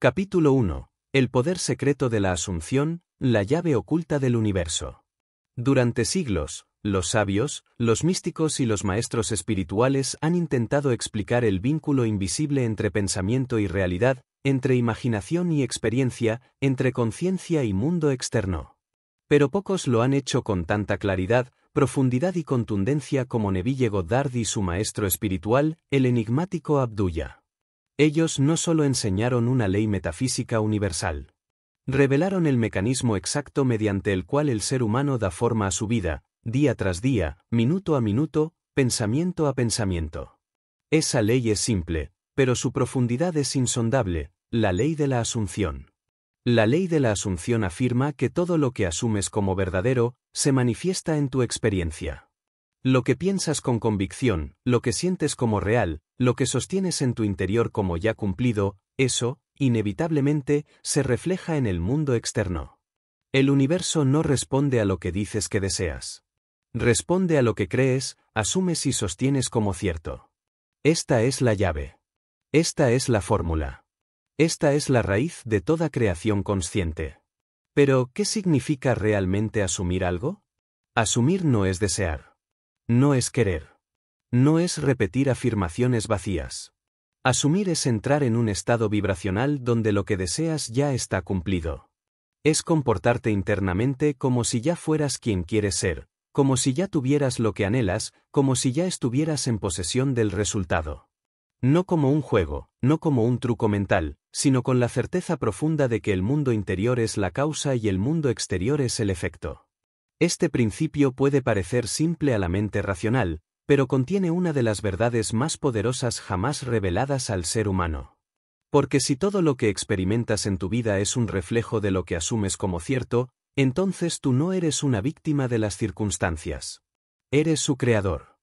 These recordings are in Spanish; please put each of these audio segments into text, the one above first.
Capítulo 1. El poder secreto de la Asunción, la llave oculta del universo. Durante siglos, los sabios, los místicos y los maestros espirituales han intentado explicar el vínculo invisible entre pensamiento y realidad, entre imaginación y experiencia, entre conciencia y mundo externo. Pero pocos lo han hecho con tanta claridad, profundidad y contundencia como Neville Goddard y su maestro espiritual, el enigmático Abdullah. Ellos no solo enseñaron una ley metafísica universal. Revelaron el mecanismo exacto mediante el cual el ser humano da forma a su vida, día tras día, minuto a minuto, pensamiento a pensamiento. Esa ley es simple, pero su profundidad es insondable, la ley de la Asunción. La ley de la Asunción afirma que todo lo que asumes como verdadero, se manifiesta en tu experiencia. Lo que piensas con convicción, lo que sientes como real, lo que sostienes en tu interior como ya cumplido, eso, inevitablemente, se refleja en el mundo externo. El universo no responde a lo que dices que deseas. Responde a lo que crees, asumes y sostienes como cierto. Esta es la llave. Esta es la fórmula. Esta es la raíz de toda creación consciente. Pero, ¿qué significa realmente asumir algo? Asumir no es desear. No es querer. No es repetir afirmaciones vacías. Asumir es entrar en un estado vibracional donde lo que deseas ya está cumplido. Es comportarte internamente como si ya fueras quien quieres ser, como si ya tuvieras lo que anhelas, como si ya estuvieras en posesión del resultado. No como un juego, no como un truco mental, sino con la certeza profunda de que el mundo interior es la causa y el mundo exterior es el efecto. Este principio puede parecer simple a la mente racional, pero contiene una de las verdades más poderosas jamás reveladas al ser humano. Porque si todo lo que experimentas en tu vida es un reflejo de lo que asumes como cierto, entonces tú no eres una víctima de las circunstancias. Eres su creador.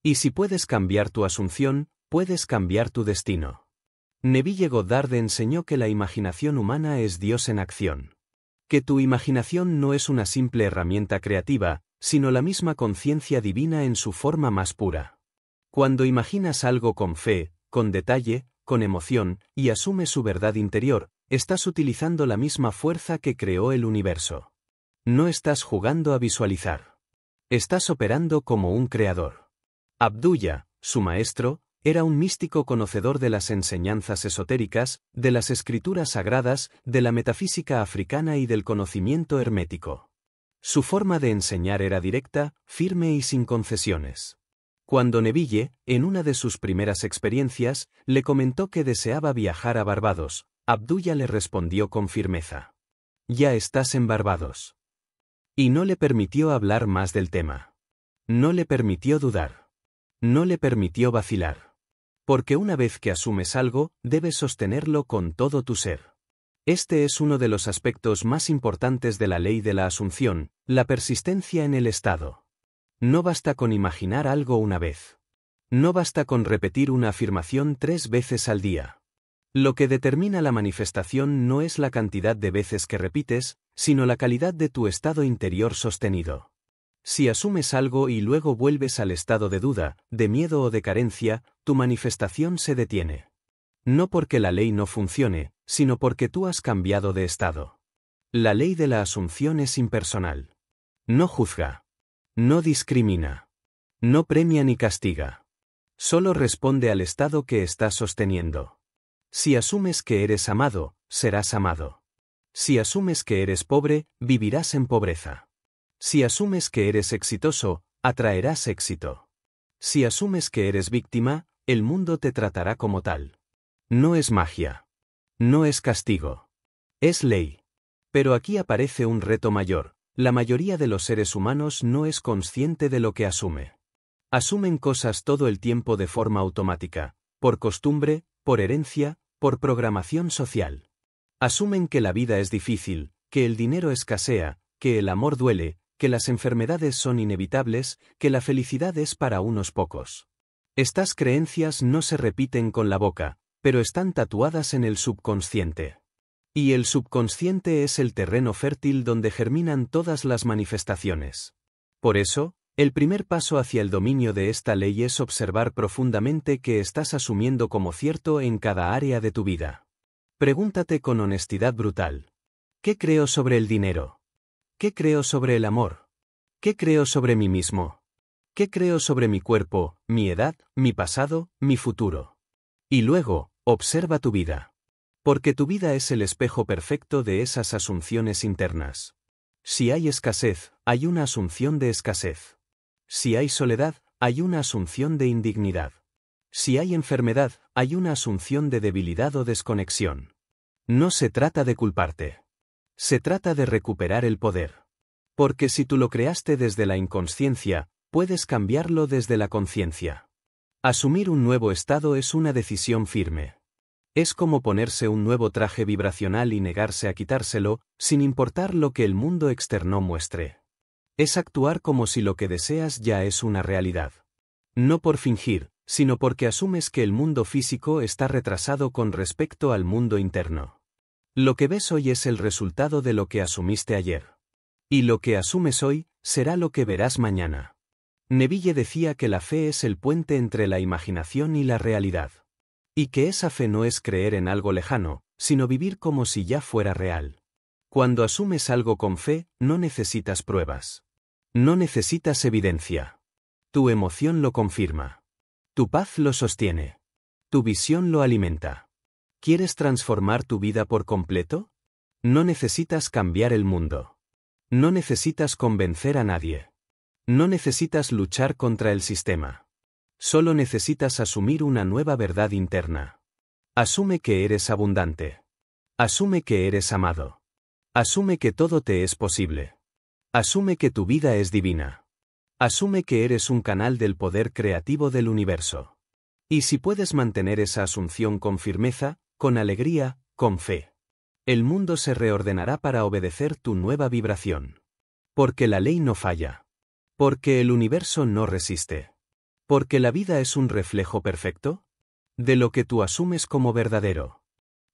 Y si puedes cambiar tu asunción, puedes cambiar tu destino. Neville Goddard enseñó que la imaginación humana es Dios en acción. Que tu imaginación no es una simple herramienta creativa, sino la misma conciencia divina en su forma más pura. Cuando imaginas algo con fe, con detalle, con emoción, y asumes su verdad interior, estás utilizando la misma fuerza que creó el universo. No estás jugando a visualizar. Estás operando como un creador. Abdullah, su maestro, era un místico conocedor de las enseñanzas esotéricas, de las escrituras sagradas, de la metafísica africana y del conocimiento hermético. Su forma de enseñar era directa, firme y sin concesiones. Cuando Neville, en una de sus primeras experiencias, le comentó que deseaba viajar a Barbados, Abdullah le respondió con firmeza: «Ya estás en Barbados». Y no le permitió hablar más del tema. No le permitió dudar. No le permitió vacilar. Porque una vez que asumes algo, debes sostenerlo con todo tu ser. Este es uno de los aspectos más importantes de la ley de la Asunción, la persistencia en el estado. No basta con imaginar algo una vez. No basta con repetir una afirmación 3 veces al día. Lo que determina la manifestación no es la cantidad de veces que repites, sino la calidad de tu estado interior sostenido. Si asumes algo y luego vuelves al estado de duda, de miedo o de carencia, tu manifestación se detiene. No porque la ley no funcione, sino porque tú has cambiado de estado. La ley de la Asunción es impersonal. No juzga. No discrimina. No premia ni castiga. Solo responde al estado que estás sosteniendo. Si asumes que eres amado, serás amado. Si asumes que eres pobre, vivirás en pobreza. Si asumes que eres exitoso, atraerás éxito. Si asumes que eres víctima, el mundo te tratará como tal. No es magia. No es castigo. Es ley. Pero aquí aparece un reto mayor. La mayoría de los seres humanos no es consciente de lo que asume. Asumen cosas todo el tiempo de forma automática, por costumbre, por herencia, por programación social. Asumen que la vida es difícil, que el dinero escasea, que el amor duele, que las enfermedades son inevitables, que la felicidad es para unos pocos. Estas creencias no se repiten con la boca, pero están tatuadas en el subconsciente. Y el subconsciente es el terreno fértil donde germinan todas las manifestaciones. Por eso, el primer paso hacia el dominio de esta ley es observar profundamente qué estás asumiendo como cierto en cada área de tu vida. Pregúntate con honestidad brutal. ¿Qué creo sobre el dinero? ¿Qué creo sobre el amor? ¿Qué creo sobre mí mismo? ¿Qué creo sobre mi cuerpo, mi edad, mi pasado, mi futuro? Y luego, observa tu vida. Porque tu vida es el espejo perfecto de esas asunciones internas. Si hay escasez, hay una asunción de escasez. Si hay soledad, hay una asunción de indignidad. Si hay enfermedad, hay una asunción de debilidad o desconexión. No se trata de culparte. Se trata de recuperar el poder. Porque si tú lo creaste desde la inconsciencia, puedes cambiarlo desde la conciencia. Asumir un nuevo estado es una decisión firme. Es como ponerse un nuevo traje vibracional y negarse a quitárselo, sin importar lo que el mundo externo muestre. Es actuar como si lo que deseas ya es una realidad. No por fingir, sino porque asumes que el mundo físico está retrasado con respecto al mundo interno. Lo que ves hoy es el resultado de lo que asumiste ayer. Y lo que asumes hoy, será lo que verás mañana. Neville decía que la fe es el puente entre la imaginación y la realidad. Y que esa fe no es creer en algo lejano, sino vivir como si ya fuera real. Cuando asumes algo con fe, no necesitas pruebas. No necesitas evidencia. Tu emoción lo confirma. Tu paz lo sostiene. Tu visión lo alimenta. ¿Quieres transformar tu vida por completo? No necesitas cambiar el mundo. No necesitas convencer a nadie. No necesitas luchar contra el sistema. Solo necesitas asumir una nueva verdad interna. Asume que eres abundante. Asume que eres amado. Asume que todo te es posible. Asume que tu vida es divina. Asume que eres un canal del poder creativo del universo. Y si puedes mantener esa asunción con firmeza, con alegría, con fe, el mundo se reordenará para obedecer tu nueva vibración. Porque la ley no falla. Porque el universo no resiste. Porque la vida es un reflejo perfecto de lo que tú asumes como verdadero.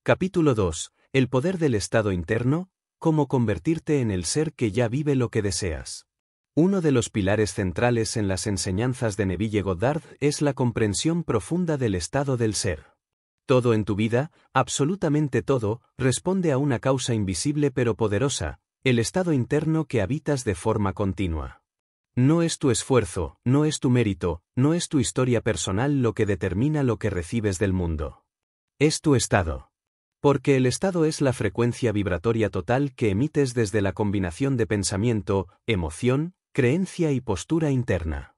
Capítulo 2. El poder del estado interno, cómo convertirte en el ser que ya vive lo que deseas. Uno de los pilares centrales en las enseñanzas de Neville Goddard es la comprensión profunda del estado del ser. Todo en tu vida, absolutamente todo, responde a una causa invisible pero poderosa, el estado interno que habitas de forma continua. No es tu esfuerzo, no es tu mérito, no es tu historia personal lo que determina lo que recibes del mundo. Es tu estado. Porque el estado es la frecuencia vibratoria total que emites desde la combinación de pensamiento, emoción, creencia y postura interna.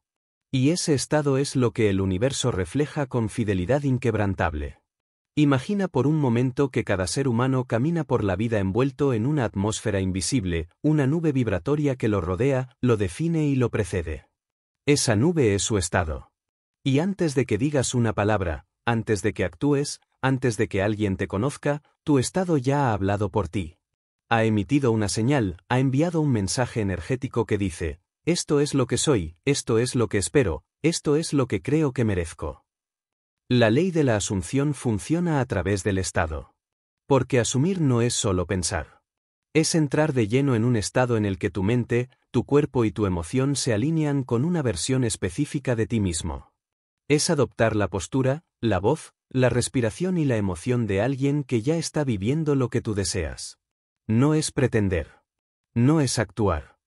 Y ese estado es lo que el universo refleja con fidelidad inquebrantable. Imagina por un momento que cada ser humano camina por la vida envuelto en una atmósfera invisible, una nube vibratoria que lo rodea, lo define y lo precede. Esa nube es su estado. Y antes de que digas una palabra, antes de que actúes, antes de que alguien te conozca, tu estado ya ha hablado por ti. Ha emitido una señal, ha enviado un mensaje energético que dice, esto es lo que soy, esto es lo que espero, esto es lo que creo que merezco. La ley de la asunción funciona a través del estado. Porque asumir no es solo pensar. Es entrar de lleno en un estado en el que tu mente, tu cuerpo y tu emoción se alinean con una versión específica de ti mismo. Es adoptar la postura, la voz, la respiración y la emoción de alguien que ya está viviendo lo que tú deseas. No es pretender. No es actuar.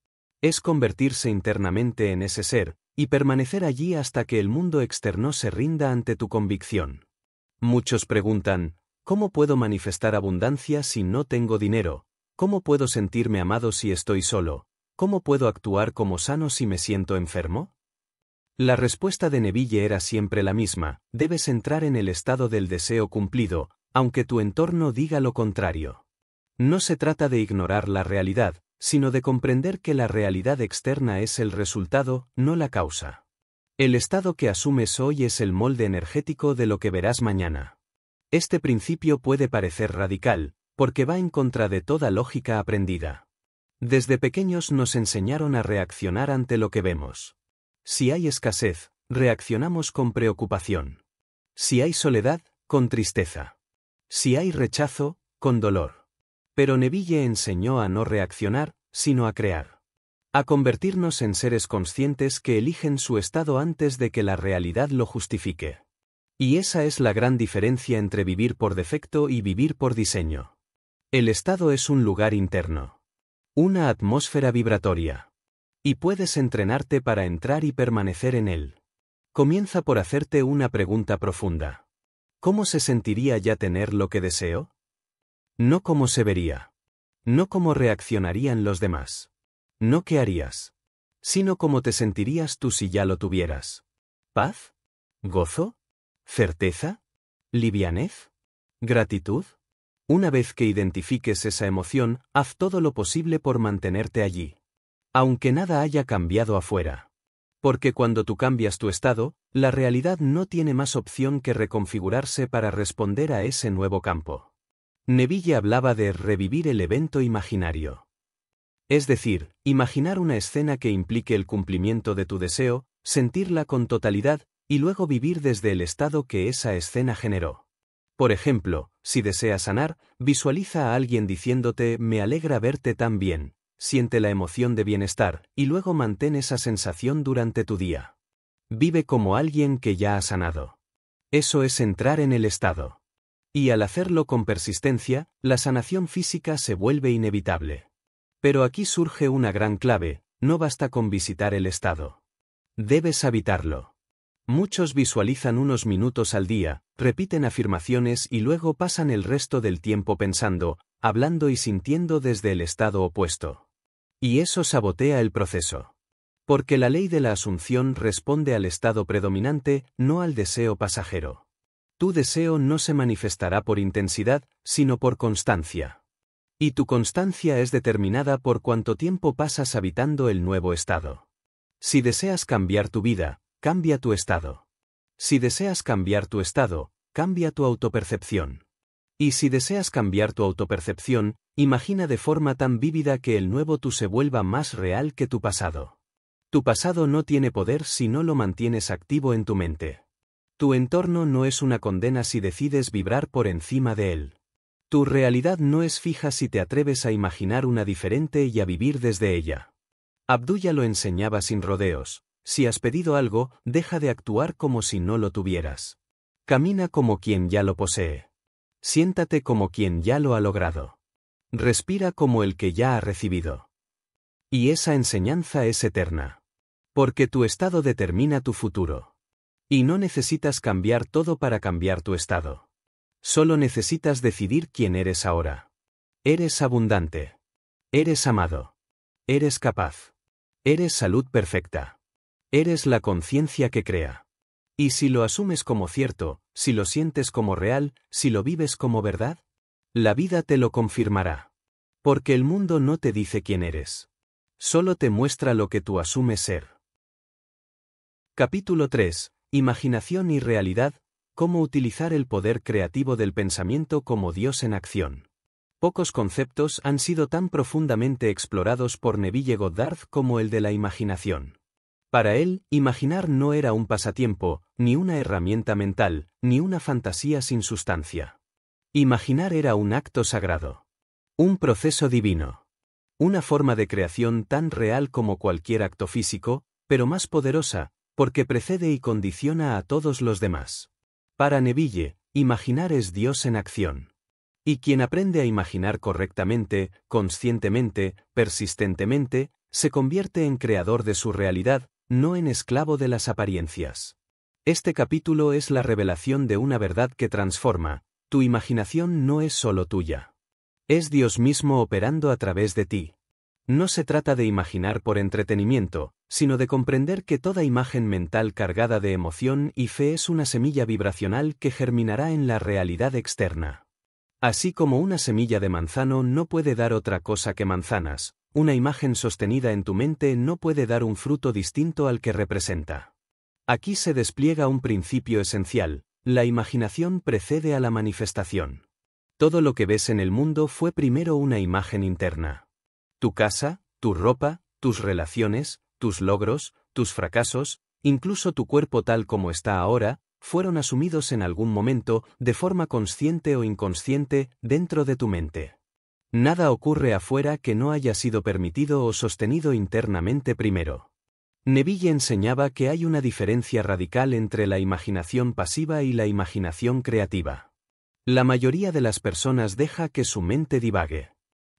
Es convertirse internamente en ese ser, y permanecer allí hasta que el mundo externo se rinda ante tu convicción. Muchos preguntan, ¿cómo puedo manifestar abundancia si no tengo dinero? ¿Cómo puedo sentirme amado si estoy solo? ¿Cómo puedo actuar como sano si me siento enfermo? La respuesta de Neville era siempre la misma, debes entrar en el estado del deseo cumplido, aunque tu entorno diga lo contrario. No se trata de ignorar la realidad, sino de comprender que la realidad externa es el resultado, no la causa. El estado que asumes hoy es el molde energético de lo que verás mañana. Este principio puede parecer radical, porque va en contra de toda lógica aprendida. Desde pequeños nos enseñaron a reaccionar ante lo que vemos. Si hay escasez, reaccionamos con preocupación. Si hay soledad, con tristeza. Si hay rechazo, con dolor. Pero Neville enseñó a no reaccionar, sino a crear. A convertirnos en seres conscientes que eligen su estado antes de que la realidad lo justifique. Y esa es la gran diferencia entre vivir por defecto y vivir por diseño. El estado es un lugar interno. Una atmósfera vibratoria. Y puedes entrenarte para entrar y permanecer en él. Comienza por hacerte una pregunta profunda. ¿Cómo se sentiría ya tener lo que deseo? No cómo se vería. No cómo reaccionarían los demás. No qué harías. Sino cómo te sentirías tú si ya lo tuvieras. ¿Paz? ¿Gozo? ¿Certeza? ¿Livianez? ¿Gratitud? Una vez que identifiques esa emoción, haz todo lo posible por mantenerte allí. Aunque nada haya cambiado afuera. Porque cuando tú cambias tu estado, la realidad no tiene más opción que reconfigurarse para responder a ese nuevo campo. Neville hablaba de revivir el evento imaginario. Es decir, imaginar una escena que implique el cumplimiento de tu deseo, sentirla con totalidad, y luego vivir desde el estado que esa escena generó. Por ejemplo, si deseas sanar, visualiza a alguien diciéndote «me alegra verte tan bien», siente la emoción de bienestar, y luego mantén esa sensación durante tu día. Vive como alguien que ya ha sanado. Eso es entrar en el estado. Y al hacerlo con persistencia, la sanación física se vuelve inevitable. Pero aquí surge una gran clave, no basta con visitar el estado. Debes habitarlo. Muchos visualizan unos minutos al día, repiten afirmaciones y luego pasan el resto del tiempo pensando, hablando y sintiendo desde el estado opuesto. Y eso sabotea el proceso. Porque la ley de la asunción responde al estado predominante, no al deseo pasajero. Tu deseo no se manifestará por intensidad, sino por constancia. Y tu constancia es determinada por cuánto tiempo pasas habitando el nuevo estado. Si deseas cambiar tu vida, cambia tu estado. Si deseas cambiar tu estado, cambia tu autopercepción. Y si deseas cambiar tu autopercepción, imagina de forma tan vívida que el nuevo tú se vuelva más real que tu pasado. Tu pasado no tiene poder si no lo mantienes activo en tu mente. Tu entorno no es una condena si decides vibrar por encima de él. Tu realidad no es fija si te atreves a imaginar una diferente y a vivir desde ella. Abdullah lo enseñaba sin rodeos. Si has pedido algo, deja de actuar como si no lo tuvieras. Camina como quien ya lo posee. Siéntate como quien ya lo ha logrado. Respira como el que ya ha recibido. Y esa enseñanza es eterna. Porque tu estado determina tu futuro. Y no necesitas cambiar todo para cambiar tu estado. Solo necesitas decidir quién eres ahora. Eres abundante. Eres amado. Eres capaz. Eres salud perfecta. Eres la conciencia que crea. Y si lo asumes como cierto, si lo sientes como real, si lo vives como verdad, la vida te lo confirmará. Porque el mundo no te dice quién eres. Solo te muestra lo que tú asumes ser. Capítulo 3. Imaginación y realidad. Cómo utilizar el poder creativo del pensamiento como Dios en acción. Pocos conceptos han sido tan profundamente explorados por Neville Goddard como el de la imaginación. Para él, imaginar no era un pasatiempo, ni una herramienta mental, ni una fantasía sin sustancia. Imaginar era un acto sagrado. Un proceso divino. Una forma de creación tan real como cualquier acto físico, pero más poderosa, porque precede y condiciona a todos los demás. Para Neville, imaginar es Dios en acción. Y quien aprende a imaginar correctamente, conscientemente, persistentemente, se convierte en creador de su realidad, no en esclavo de las apariencias. Este capítulo es la revelación de una verdad que transforma. Tu imaginación no es solo tuya. Es Dios mismo operando a través de ti. No se trata de imaginar por entretenimiento, sino de comprender que toda imagen mental cargada de emoción y fe es una semilla vibracional que germinará en la realidad externa. Así como una semilla de manzano no puede dar otra cosa que manzanas, una imagen sostenida en tu mente no puede dar un fruto distinto al que representa. Aquí se despliega un principio esencial: la imaginación precede a la manifestación. Todo lo que ves en el mundo fue primero una imagen interna. Tu casa, tu ropa, tus relaciones, tus logros, tus fracasos, incluso tu cuerpo tal como está ahora, fueron asumidos en algún momento, de forma consciente o inconsciente, dentro de tu mente. Nada ocurre afuera que no haya sido permitido o sostenido internamente primero. Neville enseñaba que hay una diferencia radical entre la imaginación pasiva y la imaginación creativa. La mayoría de las personas deja que su mente divague.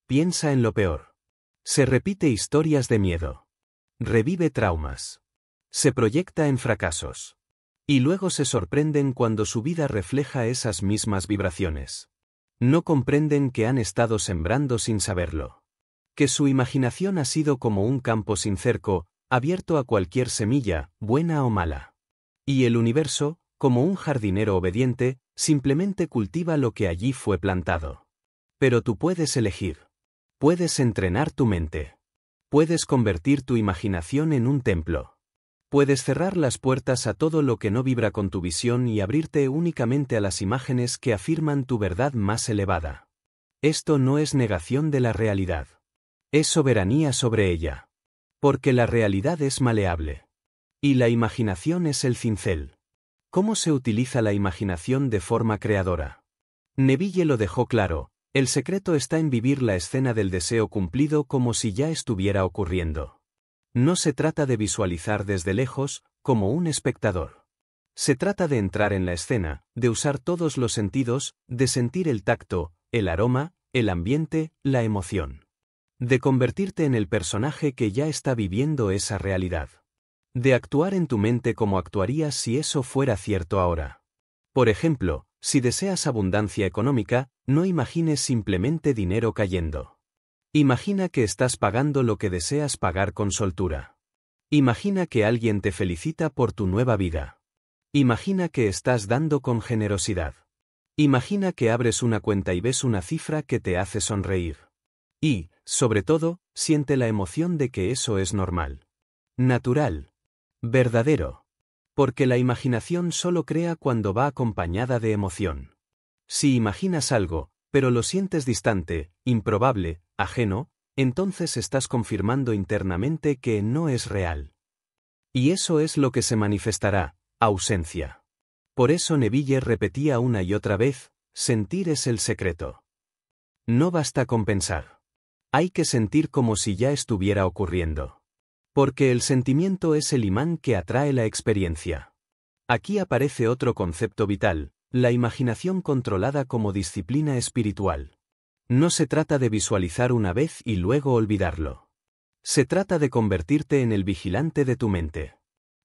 Piensa en lo peor. Se repite historias de miedo. Revive traumas. Se proyecta en fracasos. Y luego se sorprenden cuando su vida refleja esas mismas vibraciones. No comprenden que han estado sembrando sin saberlo. Que su imaginación ha sido como un campo sin cerco, abierto a cualquier semilla, buena o mala. Y el universo, como un jardinero obediente, simplemente cultiva lo que allí fue plantado. Pero tú puedes elegir. Puedes entrenar tu mente. Puedes convertir tu imaginación en un templo. Puedes cerrar las puertas a todo lo que no vibra con tu visión y abrirte únicamente a las imágenes que afirman tu verdad más elevada. Esto no es negación de la realidad. Es soberanía sobre ella. Porque la realidad es maleable. Y la imaginación es el cincel. ¿Cómo se utiliza la imaginación de forma creadora? Neville lo dejó claro, el secreto está en vivir la escena del deseo cumplido como si ya estuviera ocurriendo. No se trata de visualizar desde lejos, como un espectador. Se trata de entrar en la escena, de usar todos los sentidos, de sentir el tacto, el aroma, el ambiente, la emoción. De convertirte en el personaje que ya está viviendo esa realidad. De actuar en tu mente como actuarías si eso fuera cierto ahora. Por ejemplo, si deseas abundancia económica, no imagines simplemente dinero cayendo. Imagina que estás pagando lo que deseas pagar con soltura. Imagina que alguien te felicita por tu nueva vida. Imagina que estás dando con generosidad. Imagina que abres una cuenta y ves una cifra que te hace sonreír. Y, sobre todo, siente la emoción de que eso es normal. Natural. Verdadero. Porque la imaginación solo crea cuando va acompañada de emoción. Si imaginas algo, pero lo sientes distante, improbable, ajeno, entonces estás confirmando internamente que no es real. Y eso es lo que se manifestará, ausencia. Por eso Neville repetía una y otra vez, sentir es el secreto. No basta con pensar. Hay que sentir como si ya estuviera ocurriendo. Porque el sentimiento es el imán que atrae la experiencia. Aquí aparece otro concepto vital, la imaginación controlada como disciplina espiritual. No se trata de visualizar una vez y luego olvidarlo. Se trata de convertirte en el vigilante de tu mente.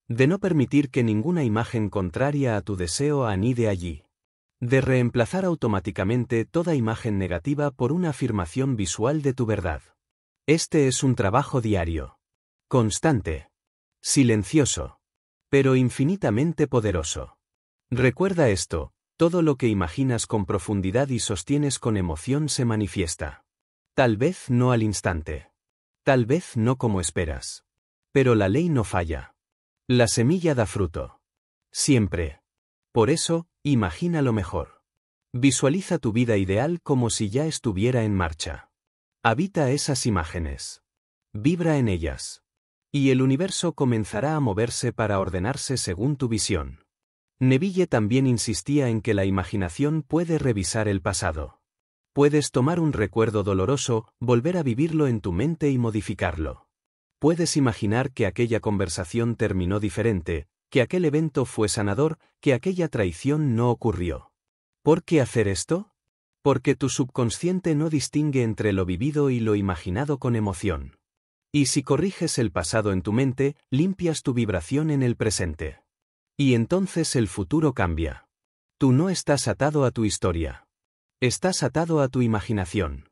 De no permitir que ninguna imagen contraria a tu deseo anide allí. De reemplazar automáticamente toda imagen negativa por una afirmación visual de tu verdad. Este es un trabajo diario. Constante. Silencioso. Pero infinitamente poderoso. Recuerda esto, todo lo que imaginas con profundidad y sostienes con emoción se manifiesta. Tal vez no al instante. Tal vez no como esperas. Pero la ley no falla. La semilla da fruto. Siempre. Por eso, imagina lo mejor. Visualiza tu vida ideal como si ya estuviera en marcha. Habita esas imágenes. Vibra en ellas. Y el universo comenzará a moverse para ordenarse según tu visión. Neville también insistía en que la imaginación puede revisar el pasado. Puedes tomar un recuerdo doloroso, volver a vivirlo en tu mente y modificarlo. Puedes imaginar que aquella conversación terminó diferente, que aquel evento fue sanador, que aquella traición no ocurrió. ¿Por qué hacer esto? Porque tu subconsciente no distingue entre lo vivido y lo imaginado con emoción. Y si corriges el pasado en tu mente, limpias tu vibración en el presente. Y entonces el futuro cambia. Tú no estás atado a tu historia. Estás atado a tu imaginación.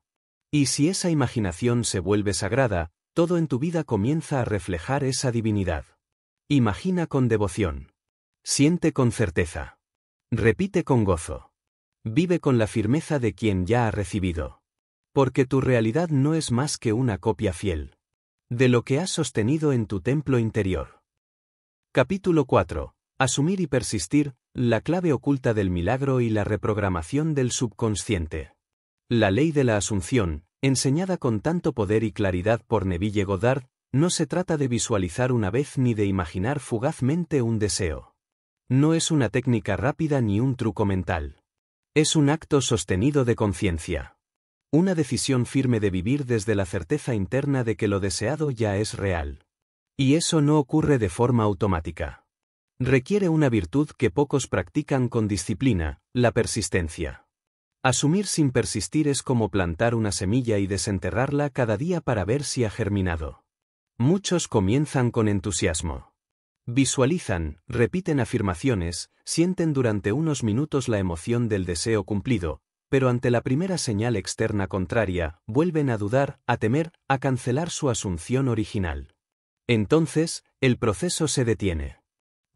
Y si esa imaginación se vuelve sagrada, todo en tu vida comienza a reflejar esa divinidad. Imagina con devoción. Siente con certeza. Repite con gozo. Vive con la firmeza de quien ya ha recibido. Porque tu realidad no es más que una copia fiel de lo que has sostenido en tu templo interior. Capítulo 4. Asumir y persistir, la clave oculta del milagro y la reprogramación del subconsciente. La ley de la asunción, enseñada con tanto poder y claridad por Neville Goddard, no se trata de visualizar una vez ni de imaginar fugazmente un deseo. No es una técnica rápida ni un truco mental. Es un acto sostenido de conciencia. Una decisión firme de vivir desde la certeza interna de que lo deseado ya es real. Y eso no ocurre de forma automática. Requiere una virtud que pocos practican con disciplina, la persistencia. Asumir sin persistir es como plantar una semilla y desenterrarla cada día para ver si ha germinado. Muchos comienzan con entusiasmo. Visualizan, repiten afirmaciones, sienten durante unos minutos la emoción del deseo cumplido, pero ante la primera señal externa contraria, vuelven a dudar, a temer, a cancelar su asunción original. Entonces, el proceso se detiene.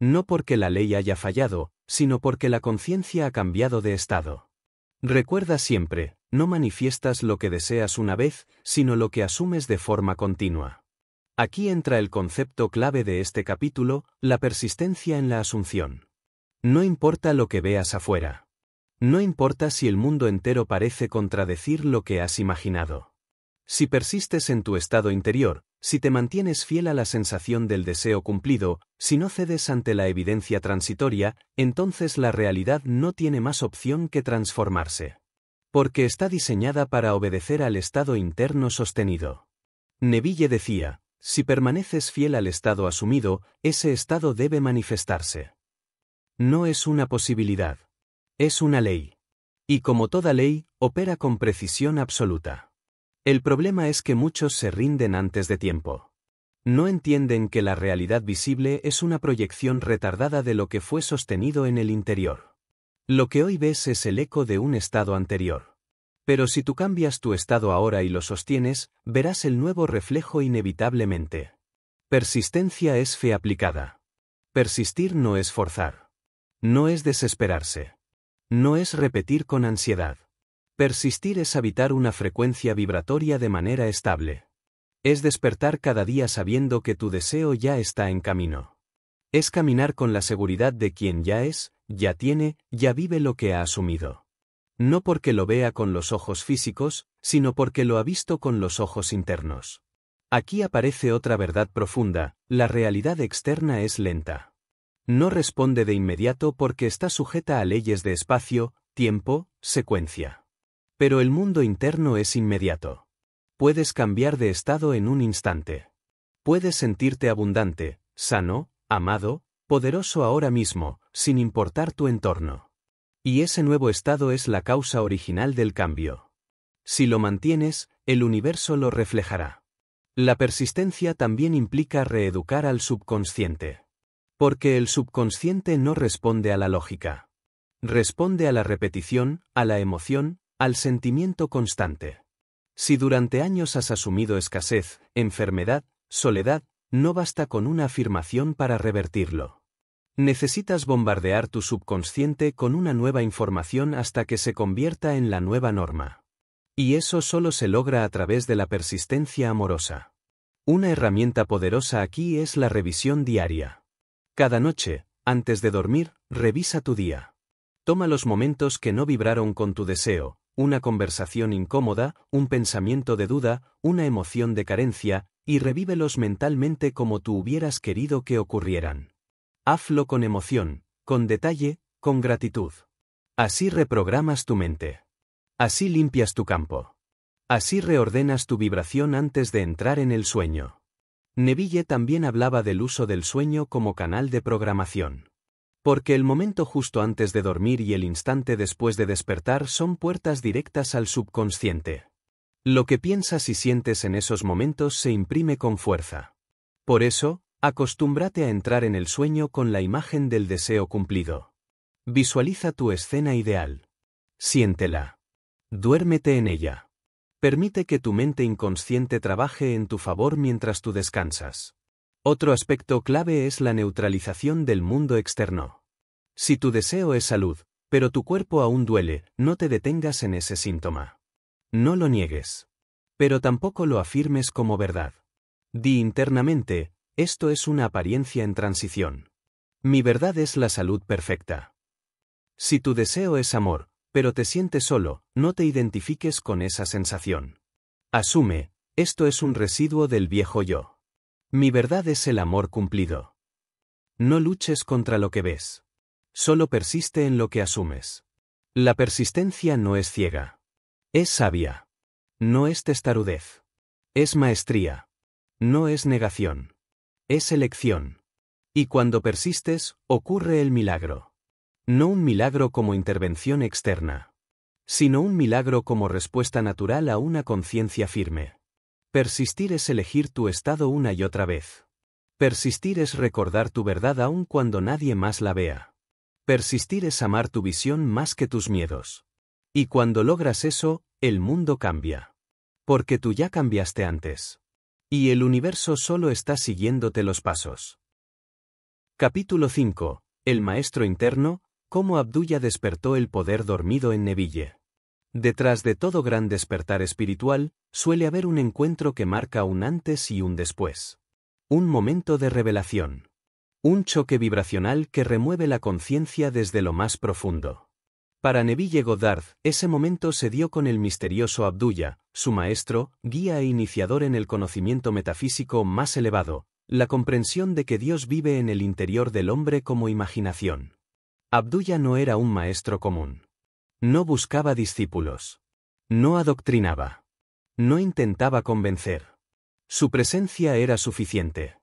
No porque la ley haya fallado, sino porque la conciencia ha cambiado de estado. Recuerda siempre, no manifiestas lo que deseas una vez, sino lo que asumes de forma continua. Aquí entra el concepto clave de este capítulo, la persistencia en la asunción. No importa lo que veas afuera. No importa si el mundo entero parece contradecir lo que has imaginado. Si persistes en tu estado interior, si te mantienes fiel a la sensación del deseo cumplido, si no cedes ante la evidencia transitoria, entonces la realidad no tiene más opción que transformarse. Porque está diseñada para obedecer al estado interno sostenido. Neville decía, si permaneces fiel al estado asumido, ese estado debe manifestarse. No es una posibilidad. Es una ley. Y como toda ley, opera con precisión absoluta. El problema es que muchos se rinden antes de tiempo. No entienden que la realidad visible es una proyección retardada de lo que fue sostenido en el interior. Lo que hoy ves es el eco de un estado anterior. Pero si tú cambias tu estado ahora y lo sostienes, verás el nuevo reflejo inevitablemente. Persistencia es fe aplicada. Persistir no es forzar. No es desesperarse. No es repetir con ansiedad. Persistir es habitar una frecuencia vibratoria de manera estable. Es despertar cada día sabiendo que tu deseo ya está en camino. Es caminar con la seguridad de quien ya es, ya tiene, ya vive lo que ha asumido. No porque lo vea con los ojos físicos, sino porque lo ha visto con los ojos internos. Aquí aparece otra verdad profunda, la realidad externa es lenta. No responde de inmediato porque está sujeta a leyes de espacio, tiempo, secuencia. Pero el mundo interno es inmediato. Puedes cambiar de estado en un instante. Puedes sentirte abundante, sano, amado, poderoso ahora mismo, sin importar tu entorno. Y ese nuevo estado es la causa original del cambio. Si lo mantienes, el universo lo reflejará. La persistencia también implica reeducar al subconsciente. Porque el subconsciente no responde a la lógica. Responde a la repetición, a la emoción, al sentimiento constante. Si durante años has asumido escasez, enfermedad, soledad, no basta con una afirmación para revertirlo. Necesitas bombardear tu subconsciente con una nueva información hasta que se convierta en la nueva norma. Y eso solo se logra a través de la persistencia amorosa. Una herramienta poderosa aquí es la revisión diaria. Cada noche, antes de dormir, revisa tu día. Toma los momentos que no vibraron con tu deseo, una conversación incómoda, un pensamiento de duda, una emoción de carencia, y revívelos mentalmente como tú hubieras querido que ocurrieran. Hazlo con emoción, con detalle, con gratitud. Así reprogramas tu mente. Así limpias tu campo. Así reordenas tu vibración antes de entrar en el sueño. Neville también hablaba del uso del sueño como canal de programación. Porque el momento justo antes de dormir y el instante después de despertar son puertas directas al subconsciente. Lo que piensas y sientes en esos momentos se imprime con fuerza. Por eso, acostúmbrate a entrar en el sueño con la imagen del deseo cumplido. Visualiza tu escena ideal. Siéntela. Duérmete en ella. Permite que tu mente inconsciente trabaje en tu favor mientras tú descansas. Otro aspecto clave es la neutralización del mundo externo. Si tu deseo es salud, pero tu cuerpo aún duele, no te detengas en ese síntoma. No lo niegues. Pero tampoco lo afirmes como verdad. Di internamente, esto es una apariencia en transición. Mi verdad es la salud perfecta. Si tu deseo es amor, pero te sientes solo, no te identifiques con esa sensación. Asume, esto es un residuo del viejo yo. Mi verdad es el amor cumplido. No luches contra lo que ves. Solo persiste en lo que asumes. La persistencia no es ciega. Es sabia. No es testarudez. Es maestría. No es negación. es elección. Y cuando persistes, ocurre el milagro. No un milagro como intervención externa, sino un milagro como respuesta natural a una conciencia firme. Persistir es elegir tu estado una y otra vez. Persistir es recordar tu verdad aun cuando nadie más la vea. Persistir es amar tu visión más que tus miedos. Y cuando logras eso, el mundo cambia. Porque tú ya cambiaste antes. Y el universo solo está siguiéndote los pasos. Capítulo 5. El maestro interno, cómo Abdullah despertó el poder dormido en Neville. Detrás de todo gran despertar espiritual, suele haber un encuentro que marca un antes y un después. Un momento de revelación. Un choque vibracional que remueve la conciencia desde lo más profundo. Para Neville Goddard, ese momento se dio con el misterioso Abdullah, su maestro, guía e iniciador en el conocimiento metafísico más elevado, la comprensión de que Dios vive en el interior del hombre como imaginación. Abdullah no era un maestro común. No buscaba discípulos. No adoctrinaba. No intentaba convencer. Su presencia era suficiente.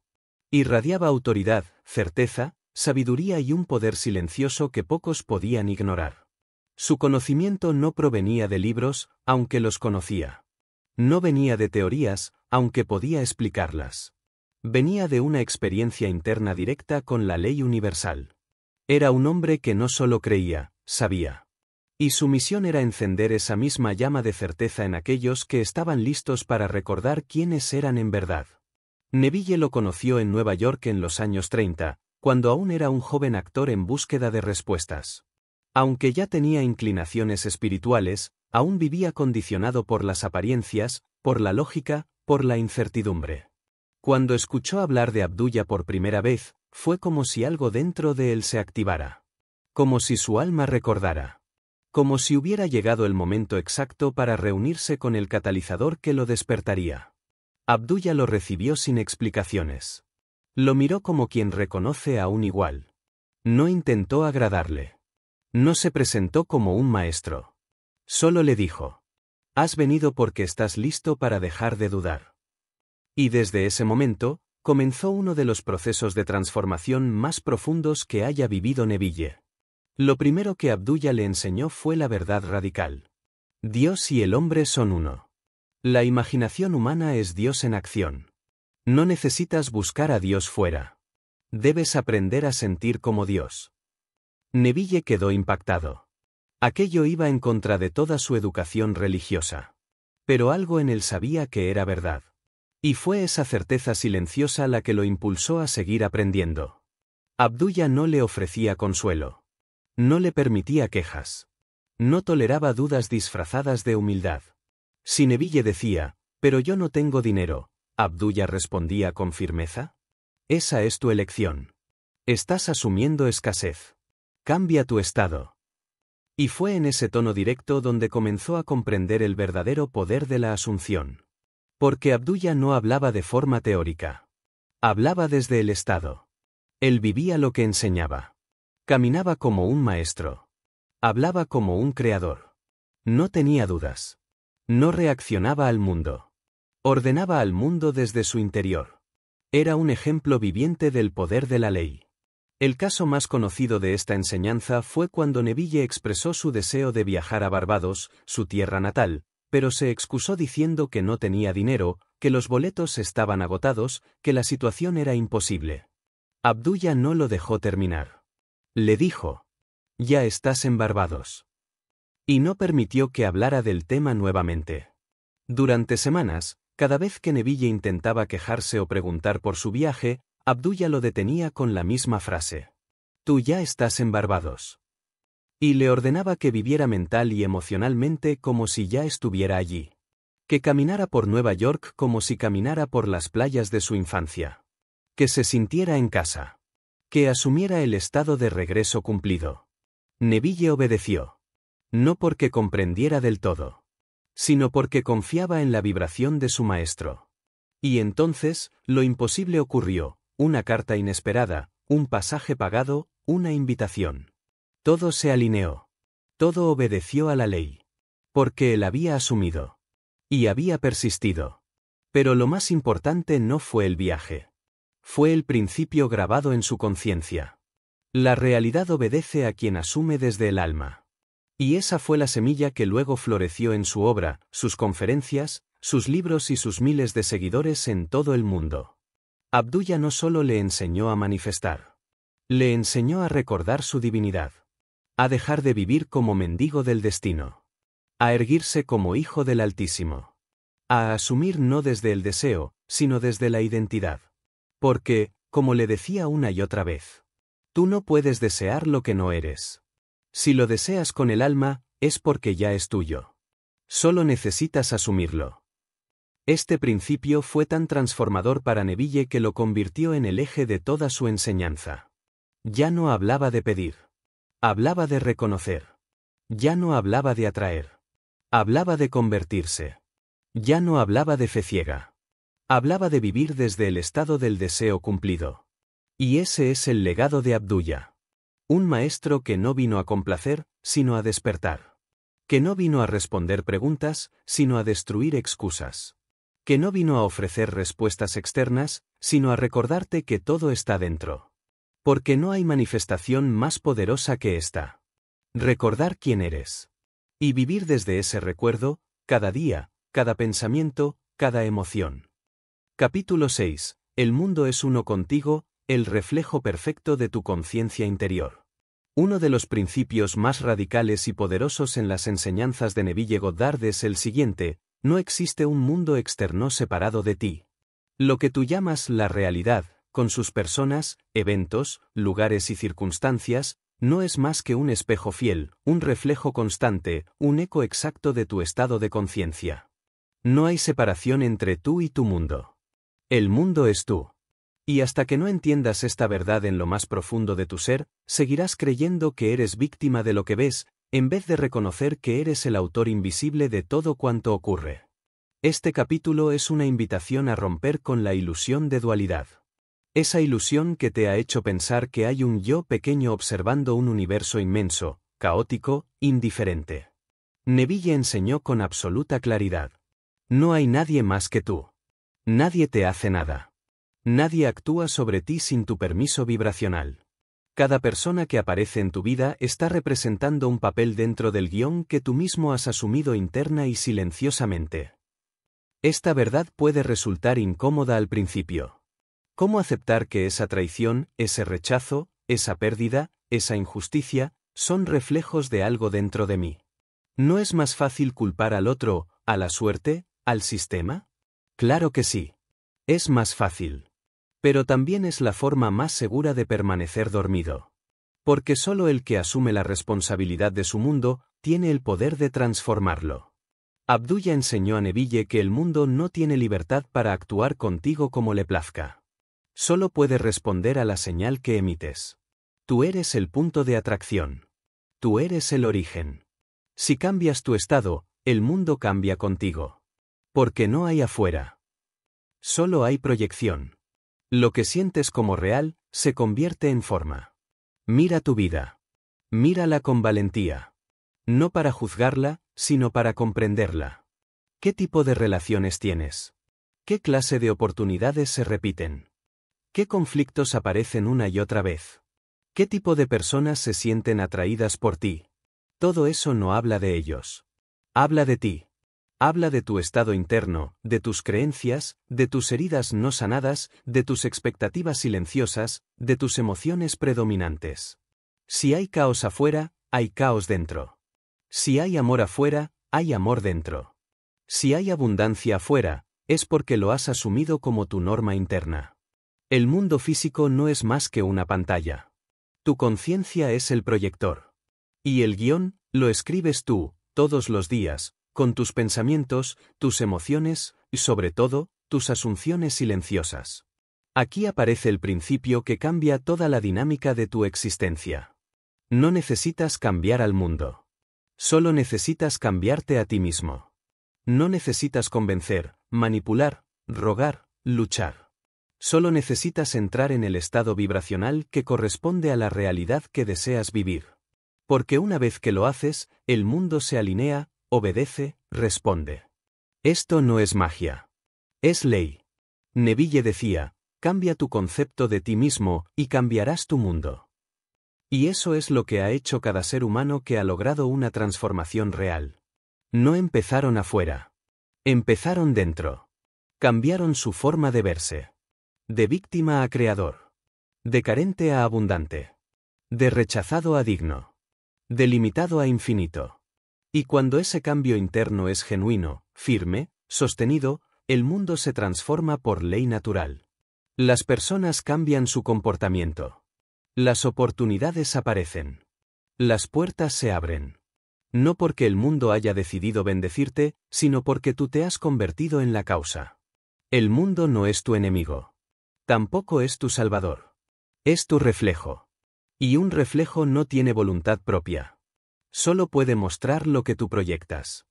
Irradiaba autoridad, certeza, sabiduría y un poder silencioso que pocos podían ignorar. Su conocimiento no provenía de libros, aunque los conocía. No venía de teorías, aunque podía explicarlas. Venía de una experiencia interna directa con la ley universal. Era un hombre que no solo creía, sabía. Y su misión era encender esa misma llama de certeza en aquellos que estaban listos para recordar quiénes eran en verdad. Neville lo conoció en Nueva York en los años 30, cuando aún era un joven actor en búsqueda de respuestas. Aunque ya tenía inclinaciones espirituales, aún vivía condicionado por las apariencias, por la lógica, por la incertidumbre. Cuando escuchó hablar de Abdullah por primera vez, fue como si algo dentro de él se activara. Como si su alma recordara. Como si hubiera llegado el momento exacto para reunirse con el catalizador que lo despertaría. Abdullah lo recibió sin explicaciones. Lo miró como quien reconoce a un igual. No intentó agradarle. No se presentó como un maestro. Solo le dijo: has venido porque estás listo para dejar de dudar. Y desde ese momento, comenzó uno de los procesos de transformación más profundos que haya vivido Neville. Lo primero que Abdullah le enseñó fue la verdad radical. Dios y el hombre son uno. La imaginación humana es Dios en acción. No necesitas buscar a Dios fuera. Debes aprender a sentir como Dios. Neville quedó impactado. Aquello iba en contra de toda su educación religiosa. Pero algo en él sabía que era verdad. Y fue esa certeza silenciosa la que lo impulsó a seguir aprendiendo. Abdullah no le ofrecía consuelo. No le permitía quejas. No toleraba dudas disfrazadas de humildad. Si Neville decía: pero yo no tengo dinero, Abdullah respondía con firmeza: esa es tu elección. Estás asumiendo escasez. Cambia tu estado. Y fue en ese tono directo donde comenzó a comprender el verdadero poder de la asunción. Porque Abdullah no hablaba de forma teórica. Hablaba desde el estado. Él vivía lo que enseñaba. Caminaba como un maestro. Hablaba como un creador. No tenía dudas. No reaccionaba al mundo. Ordenaba al mundo desde su interior. Era un ejemplo viviente del poder de la ley. El caso más conocido de esta enseñanza fue cuando Neville expresó su deseo de viajar a Barbados, su tierra natal, pero se excusó diciendo que no tenía dinero, que los boletos estaban agotados, que la situación era imposible. Abdullah no lo dejó terminar. Le dijo: ya estás en Barbados. Y no permitió que hablara del tema nuevamente. Durante semanas, cada vez que Neville intentaba quejarse o preguntar por su viaje, Abdullah lo detenía con la misma frase: tú ya estás en Barbados. Y le ordenaba que viviera mental y emocionalmente como si ya estuviera allí. Que caminara por Nueva York como si caminara por las playas de su infancia. Que se sintiera en casa. Que asumiera el estado de regreso cumplido. Neville obedeció. No porque comprendiera del todo, sino porque confiaba en la vibración de su maestro. Y entonces, lo imposible ocurrió: una carta inesperada, un pasaje pagado, una invitación. Todo se alineó. Todo obedeció a la ley. Porque él había asumido. Y había persistido. Pero lo más importante no fue el viaje. Fue el principio grabado en su conciencia. La realidad obedece a quien asume desde el alma. Y esa fue la semilla que luego floreció en su obra, sus conferencias, sus libros y sus miles de seguidores en todo el mundo. Abdullah no solo le enseñó a manifestar. Le enseñó a recordar su divinidad. A dejar de vivir como mendigo del destino. A erguirse como hijo del Altísimo. A asumir no desde el deseo, sino desde la identidad. Porque, como le decía una y otra vez, tú no puedes desear lo que no eres. Si lo deseas con el alma, es porque ya es tuyo. Solo necesitas asumirlo. Este principio fue tan transformador para Neville que lo convirtió en el eje de toda su enseñanza. Ya no hablaba de pedir. Hablaba de reconocer. Ya no hablaba de atraer. Hablaba de convertirse. Ya no hablaba de fe ciega. Hablaba de vivir desde el estado del deseo cumplido. Y ese es el legado de Abdullah. Un maestro que no vino a complacer, sino a despertar. Que no vino a responder preguntas, sino a destruir excusas. Que no vino a ofrecer respuestas externas, sino a recordarte que todo está dentro. Porque no hay manifestación más poderosa que esta. Recordar quién eres. Y vivir desde ese recuerdo, cada día, cada pensamiento, cada emoción. Capítulo 6. El mundo es uno contigo, el reflejo perfecto de tu conciencia interior. Uno de los principios más radicales y poderosos en las enseñanzas de Neville Goddard es el siguiente: no existe un mundo externo separado de ti. Lo que tú llamas la realidad, con sus personas, eventos, lugares y circunstancias, no es más que un espejo fiel, un reflejo constante, un eco exacto de tu estado de conciencia. No hay separación entre tú y tu mundo. El mundo es tú. Y hasta que no entiendas esta verdad en lo más profundo de tu ser, seguirás creyendo que eres víctima de lo que ves, en vez de reconocer que eres el autor invisible de todo cuanto ocurre. Este capítulo es una invitación a romper con la ilusión de dualidad. Esa ilusión que te ha hecho pensar que hay un yo pequeño observando un universo inmenso, caótico, indiferente. Neville enseñó con absoluta claridad. No hay nadie más que tú. Nadie te hace nada. Nadie actúa sobre ti sin tu permiso vibracional. Cada persona que aparece en tu vida está representando un papel dentro del guión que tú mismo has asumido interna y silenciosamente. Esta verdad puede resultar incómoda al principio. ¿Cómo aceptar que esa traición, ese rechazo, esa pérdida, esa injusticia, son reflejos de algo dentro de mí? ¿No es más fácil culpar al otro, a la suerte, al sistema? Claro que sí. Es más fácil. Pero también es la forma más segura de permanecer dormido. Porque solo el que asume la responsabilidad de su mundo, tiene el poder de transformarlo. Abdullah enseñó a Neville que el mundo no tiene libertad para actuar contigo como le plazca. Solo puede responder a la señal que emites. Tú eres el punto de atracción. Tú eres el origen. Si cambias tu estado, el mundo cambia contigo. Porque no hay afuera. Solo hay proyección. Lo que sientes como real, se convierte en forma. Mira tu vida. Mírala con valentía. No para juzgarla, sino para comprenderla. ¿Qué tipo de relaciones tienes? ¿Qué clase de oportunidades se repiten? ¿Qué conflictos aparecen una y otra vez? ¿Qué tipo de personas se sienten atraídas por ti? Todo eso no habla de ellos. Habla de ti. Habla de tu estado interno, de tus creencias, de tus heridas no sanadas, de tus expectativas silenciosas, de tus emociones predominantes. Si hay caos afuera, hay caos dentro. Si hay amor afuera, hay amor dentro. Si hay abundancia afuera, es porque lo has asumido como tu norma interna. El mundo físico no es más que una pantalla. Tu conciencia es el proyector. Y el guión, lo escribes tú, todos los días, con tus pensamientos, tus emociones, y sobre todo, tus asunciones silenciosas. Aquí aparece el principio que cambia toda la dinámica de tu existencia. No necesitas cambiar al mundo. Solo necesitas cambiarte a ti mismo. No necesitas convencer, manipular, rogar, luchar. Solo necesitas entrar en el estado vibracional que corresponde a la realidad que deseas vivir. Porque una vez que lo haces, el mundo se alinea, obedece, responde. Esto no es magia. Es ley. Neville decía, cambia tu concepto de ti mismo y cambiarás tu mundo. Y eso es lo que ha hecho cada ser humano que ha logrado una transformación real. No empezaron afuera. Empezaron dentro. Cambiaron su forma de verse. De víctima a creador. De carente a abundante. De rechazado a digno. De limitado a infinito. Y cuando ese cambio interno es genuino, firme, sostenido, el mundo se transforma por ley natural. Las personas cambian su comportamiento. Las oportunidades aparecen. Las puertas se abren. No porque el mundo haya decidido bendecirte, sino porque tú te has convertido en la causa. El mundo no es tu enemigo. Tampoco es tu salvador. Es tu reflejo. Y un reflejo no tiene voluntad propia. Solo puede mostrar lo que tú proyectas.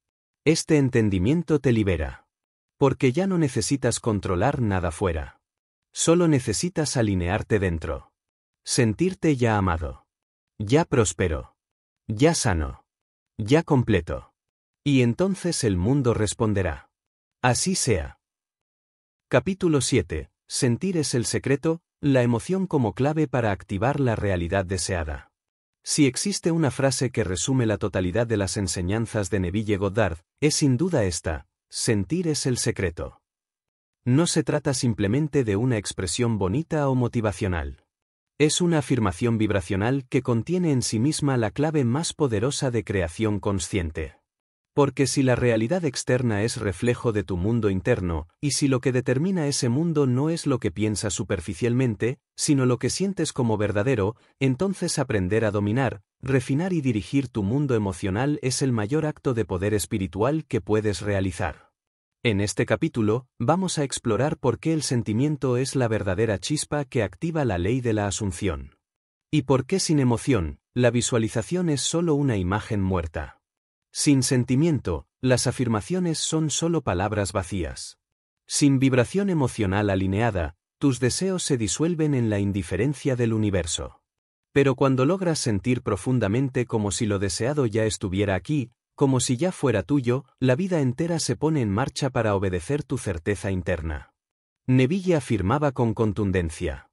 Este entendimiento te libera. Porque ya no necesitas controlar nada fuera. Solo necesitas alinearte dentro. Sentirte ya amado. Ya próspero. Ya sano. Ya completo. Y entonces el mundo responderá. Así sea. Capítulo 7. Sentir es el secreto, la emoción como clave para activar la realidad deseada. Si existe una frase que resume la totalidad de las enseñanzas de Neville Goddard, es sin duda esta: sentir es el secreto. No se trata simplemente de una expresión bonita o motivacional. Es una afirmación vibracional que contiene en sí misma la clave más poderosa de creación consciente. Porque si la realidad externa es reflejo de tu mundo interno, y si lo que determina ese mundo no es lo que piensas superficialmente, sino lo que sientes como verdadero, entonces aprender a dominar, refinar y dirigir tu mundo emocional es el mayor acto de poder espiritual que puedes realizar. En este capítulo, vamos a explorar por qué el sentimiento es la verdadera chispa que activa la ley de la asunción. Y por qué sin emoción, la visualización es solo una imagen muerta. Sin sentimiento, las afirmaciones son solo palabras vacías. Sin vibración emocional alineada, tus deseos se disuelven en la indiferencia del universo. Pero cuando logras sentir profundamente como si lo deseado ya estuviera aquí, como si ya fuera tuyo, la vida entera se pone en marcha para obedecer tu certeza interna. Neville afirmaba con contundencia: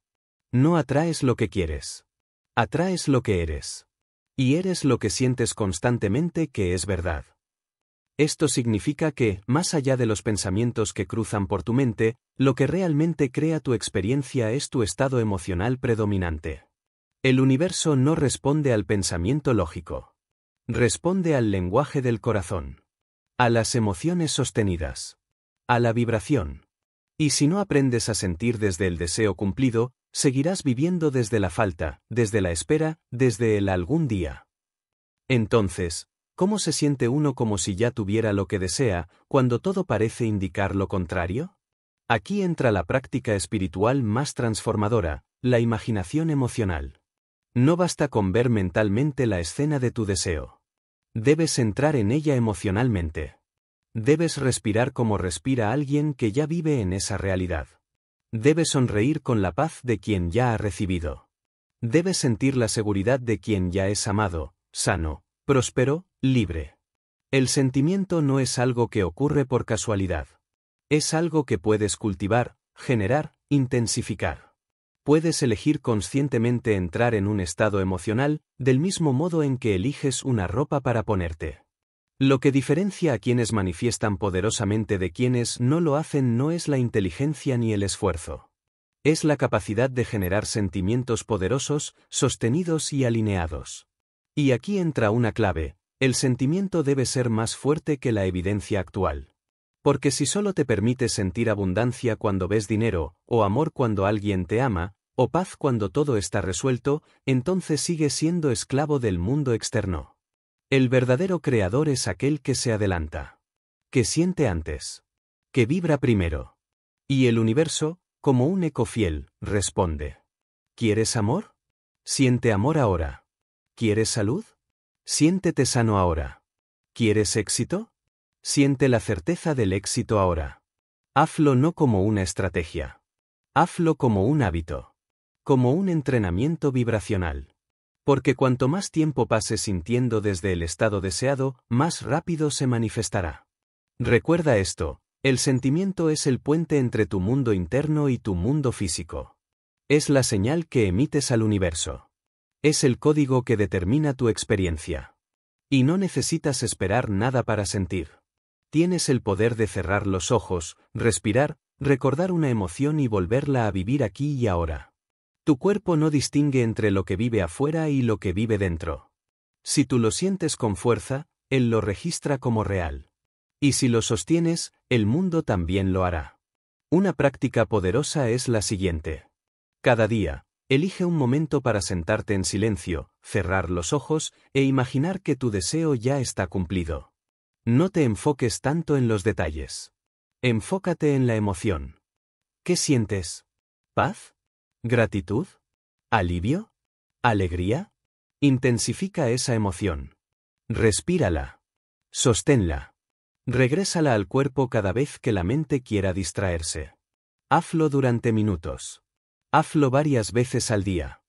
no atraes lo que quieres. Atraes lo que eres. Y eres lo que sientes constantemente que es verdad. Esto significa que, más allá de los pensamientos que cruzan por tu mente, lo que realmente crea tu experiencia es tu estado emocional predominante. El universo no responde al pensamiento lógico. Responde al lenguaje del corazón. A las emociones sostenidas. A la vibración. Y si no aprendes a sentir desde el deseo cumplido, seguirás viviendo desde la falta, desde la espera, desde el algún día. Entonces, ¿cómo se siente uno como si ya tuviera lo que desea, cuando todo parece indicar lo contrario? Aquí entra la práctica espiritual más transformadora, la imaginación emocional. No basta con ver mentalmente la escena de tu deseo. Debes entrar en ella emocionalmente. Debes respirar como respira alguien que ya vive en esa realidad. Debes sonreír con la paz de quien ya ha recibido. Debes sentir la seguridad de quien ya es amado, sano, próspero, libre. El sentimiento no es algo que ocurre por casualidad. Es algo que puedes cultivar, generar, intensificar. Puedes elegir conscientemente entrar en un estado emocional, del mismo modo en que eliges una ropa para ponerte. Lo que diferencia a quienes manifiestan poderosamente de quienes no lo hacen no es la inteligencia ni el esfuerzo. Es la capacidad de generar sentimientos poderosos, sostenidos y alineados. Y aquí entra una clave: el sentimiento debe ser más fuerte que la evidencia actual. Porque si solo te permites sentir abundancia cuando ves dinero, o amor cuando alguien te ama, o paz cuando todo está resuelto, entonces sigues siendo esclavo del mundo externo. El verdadero creador es aquel que se adelanta. Que siente antes. Que vibra primero. Y el universo, como un eco fiel, responde. ¿Quieres amor? Siente amor ahora. ¿Quieres salud? Siéntete sano ahora. ¿Quieres éxito? Siente la certeza del éxito ahora. Hazlo no como una estrategia. Hazlo como un hábito. Como un entrenamiento vibracional. Porque cuanto más tiempo pases sintiendo desde el estado deseado, más rápido se manifestará. Recuerda esto: El sentimiento es el puente entre tu mundo interno y tu mundo físico. Es la señal que emites al universo. Es el código que determina tu experiencia. Y no necesitas esperar nada para sentir. Tienes el poder de cerrar los ojos, respirar, recordar una emoción y volverla a vivir aquí y ahora. Tu cuerpo no distingue entre lo que vive afuera y lo que vive dentro. Si tú lo sientes con fuerza, él lo registra como real. Y si lo sostienes, el mundo también lo hará. Una práctica poderosa es la siguiente. Cada día, elige un momento para sentarte en silencio, cerrar los ojos e imaginar que tu deseo ya está cumplido. No te enfoques tanto en los detalles. Enfócate en la emoción. ¿Qué sientes? ¿Paz? ¿Gratitud? ¿Alivio? ¿Alegría? Intensifica esa emoción. Respírala. Sosténla. Regrésala al cuerpo cada vez que la mente quiera distraerse. Hazlo durante minutos. Hazlo varias veces al día.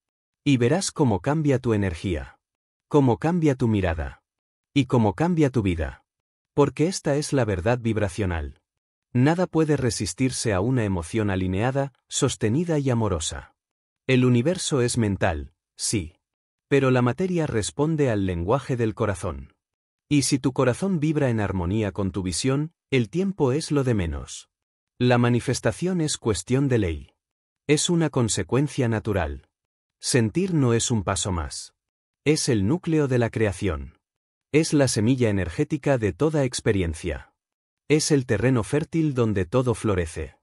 Y verás cómo cambia tu energía. Cómo cambia tu mirada. Y cómo cambia tu vida. Porque esta es la verdad vibracional. Nada puede resistirse a una emoción alineada, sostenida y amorosa. El universo es mental, sí. Pero la materia responde al lenguaje del corazón. Y si tu corazón vibra en armonía con tu visión, el tiempo es lo de menos. La manifestación es cuestión de ley. Es una consecuencia natural. Sentir no es un paso más. Es el núcleo de la creación. Es la semilla energética de toda experiencia. Es el terreno fértil donde todo florece.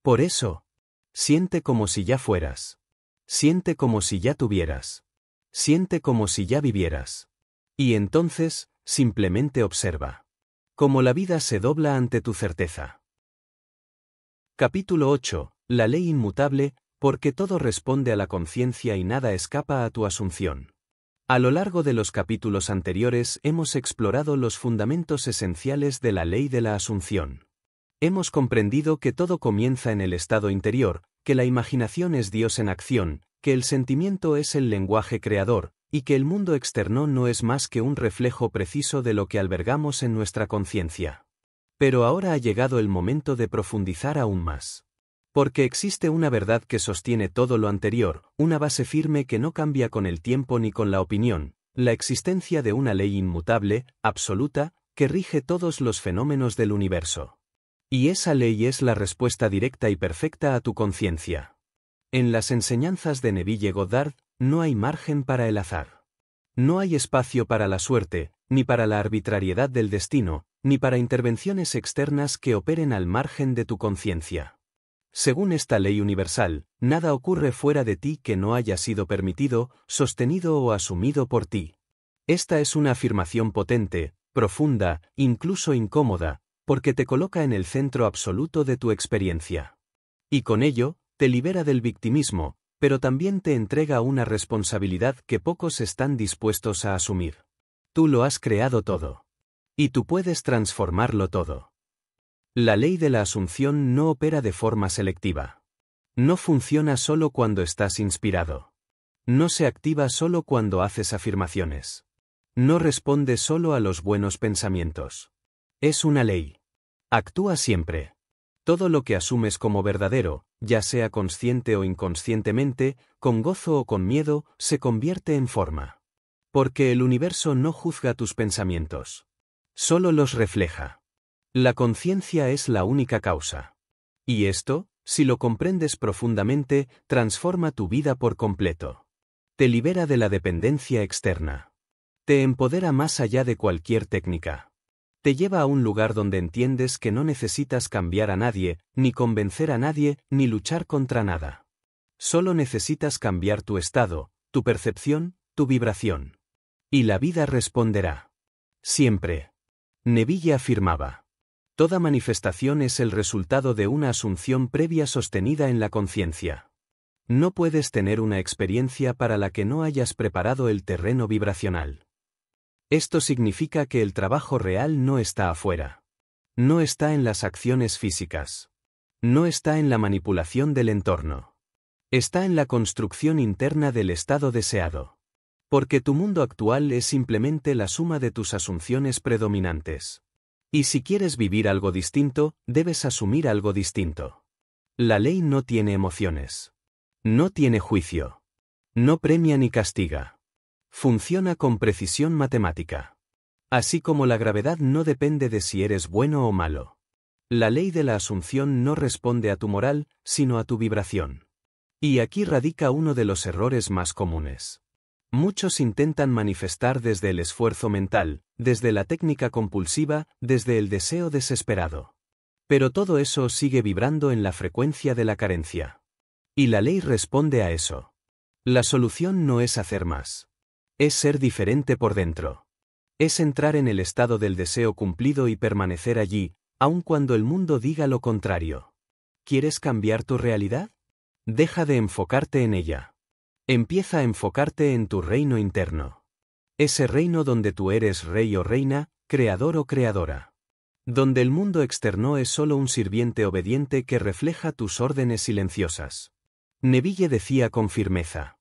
Por eso, siente como si ya fueras. Siente como si ya tuvieras. Siente como si ya vivieras. Y entonces, simplemente observa. Cómo la vida se dobla ante tu certeza. Capítulo 8. La ley inmutable, porque todo responde a la conciencia y nada escapa a tu asunción. A lo largo de los capítulos anteriores hemos explorado los fundamentos esenciales de la ley de la asunción. Hemos comprendido que todo comienza en el estado interior, que la imaginación es Dios en acción, que el sentimiento es el lenguaje creador, y que el mundo externo no es más que un reflejo preciso de lo que albergamos en nuestra conciencia. Pero ahora ha llegado el momento de profundizar aún más. Porque existe una verdad que sostiene todo lo anterior, una base firme que no cambia con el tiempo ni con la opinión, la existencia de una ley inmutable, absoluta, que rige todos los fenómenos del universo. Y esa ley es la respuesta directa y perfecta a tu conciencia. En las enseñanzas de Neville Goddard, no hay margen para el azar. No hay espacio para la suerte, ni para la arbitrariedad del destino, ni para intervenciones externas que operen al margen de tu conciencia. Según esta ley universal, nada ocurre fuera de ti que no haya sido permitido, sostenido o asumido por ti. Esta es una afirmación potente, profunda, incluso incómoda, porque te coloca en el centro absoluto de tu experiencia. Y con ello, te libera del victimismo, pero también te entrega una responsabilidad que pocos están dispuestos a asumir. Tú lo has creado todo. Y tú puedes transformarlo todo. La ley de la asunción no opera de forma selectiva. No funciona solo cuando estás inspirado. No se activa solo cuando haces afirmaciones. No responde solo a los buenos pensamientos. Es una ley. Actúa siempre. Todo lo que asumes como verdadero, ya sea consciente o inconscientemente, con gozo o con miedo, se convierte en forma. Porque el universo no juzga tus pensamientos. Solo los refleja. La conciencia es la única causa. Y esto, si lo comprendes profundamente, transforma tu vida por completo. Te libera de la dependencia externa. Te empodera más allá de cualquier técnica. Te lleva a un lugar donde entiendes que no necesitas cambiar a nadie, ni convencer a nadie, ni luchar contra nada. Solo necesitas cambiar tu estado, tu percepción, tu vibración. Y la vida responderá. Siempre. Neville afirmaba. Toda manifestación es el resultado de una asunción previa sostenida en la conciencia. No puedes tener una experiencia para la que no hayas preparado el terreno vibracional. Esto significa que el trabajo real no está afuera. No está en las acciones físicas. No está en la manipulación del entorno. Está en la construcción interna del estado deseado. Porque tu mundo actual es simplemente la suma de tus asunciones predominantes. Y si quieres vivir algo distinto, debes asumir algo distinto. La ley no tiene emociones. No tiene juicio. No premia ni castiga. Funciona con precisión matemática. Así como la gravedad no depende de si eres bueno o malo. La ley de la asunción no responde a tu moral, sino a tu vibración. Y aquí radica uno de los errores más comunes. Muchos intentan manifestar desde el esfuerzo mental, desde la técnica compulsiva, desde el deseo desesperado. Pero todo eso sigue vibrando en la frecuencia de la carencia. Y la ley responde a eso. La solución no es hacer más. Es ser diferente por dentro. Es entrar en el estado del deseo cumplido y permanecer allí, aun cuando el mundo diga lo contrario. ¿Quieres cambiar tu realidad? Deja de enfocarte en ella. Empieza a enfocarte en tu reino interno. Ese reino donde tú eres rey o reina, creador o creadora. Donde el mundo externo es solo un sirviente obediente que refleja tus órdenes silenciosas. Neville decía con firmeza: